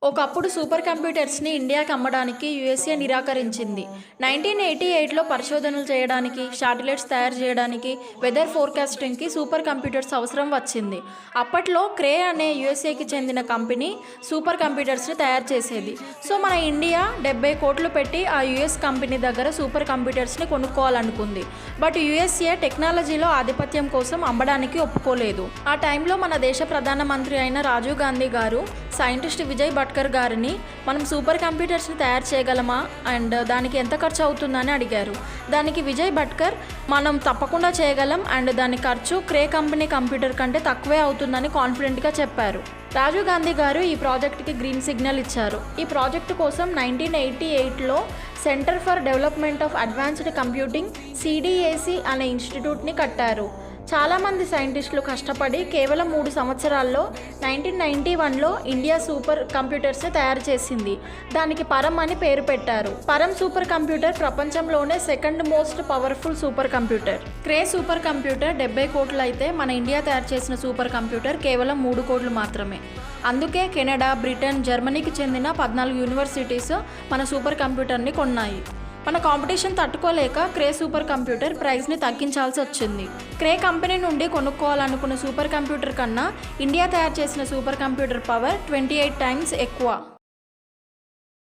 ఒకప్పుడు సూపర్ కంప్యూటర్స్ని ఇండియాకి అమ్మడానికి యుఎస్ఏ నిరాకరించింది. 1988లో పరిశోధనలు చేయడానికి, శాటిలైట్స్ తయారు చేయడానికి, వెదర్ ఫోర్కాస్టింగ్కి సూపర్ కంప్యూటర్స్ అవసరం వచ్చింది. అప్పట్లో క్రే అనే యుఎస్ఏకి చెందిన కంపెనీ సూపర్ కంప్యూటర్స్ని తయారు చేసేది. సో మన ఇండియా 70 కోట్లు పెట్టి ఆ యుఎస్ కంపెనీ దగ్గర సూపర్ కంప్యూటర్స్ని కొనుక్కోవాలనుకుంది. బట్ యుఎస్ఏ టెక్నాలజీలో ఆధిపత్యం కోసం అమ్మడానికి ఒప్పుకోలేదు. ఆ టైంలో మన దేశ ప్రధానమంత్రి అయిన రాజీవ్ గాంధీ గారు సైంటిస్ట్ విజయ్ భట్కర్ గారిని మనం సూపర్ కంప్యూటర్స్ని తయారు చేయగలమా అండ్ దానికి ఎంత ఖర్చు అవుతుందని అడిగారు. దానికి విజయ్ భట్కర్ మనం తప్పకుండా చేయగలం అండ్ దాని ఖర్చు క్రే కంపెనీ కంప్యూటర్ కంటే తక్కువే అవుతుందని కాన్ఫిడెంట్గా చెప్పారు. రాజీవ్ గాంధీ గారు ఈ ప్రాజెక్ట్కి గ్రీన్ సిగ్నల్ ఇచ్చారు. ఈ ప్రాజెక్టు కోసం 1988లో centre for development of advanced computing CDAC అనే ఇన్స్టిట్యూట్ని కట్టారు. చాలామంది సైంటిస్టులు కష్టపడి కేవలం 3 సంవత్సరాల్లో 1991లో ఇండియా సూపర్ కంప్యూటర్స్ని తయారు చేసింది. దానికి పరం అని పేరు పెట్టారు. పరం సూపర్ కంప్యూటర్ ప్రపంచంలోనే second most powerful supercomputer. Cray supercomputer 70 కోట్లు అయితే మన ఇండియా తయారు చేసిన సూపర్ కంప్యూటర్ కేవలం 3 కోట్లు మాత్రమే. అందుకే కెనడా, బ్రిటన్, జర్మనీకి చెందిన 14 యూనివర్సిటీస్ మన సూపర్ కంప్యూటర్ని కొన్నాయి. మన కాంపిటీషన్ తట్టుకోలేక క్రే సూపర్ కంప్యూటర్ ప్రైస్ని తగ్గించాల్సి వచ్చింది. క్రే కంపెనీ నుండి కొనుక్కోవాలనుకున్న సూపర్ కంప్యూటర్ కన్నా ఇండియా తయారు చేసిన సూపర్ కంప్యూటర్ పవర్ 28 టైమ్స్ ఎక్కువ.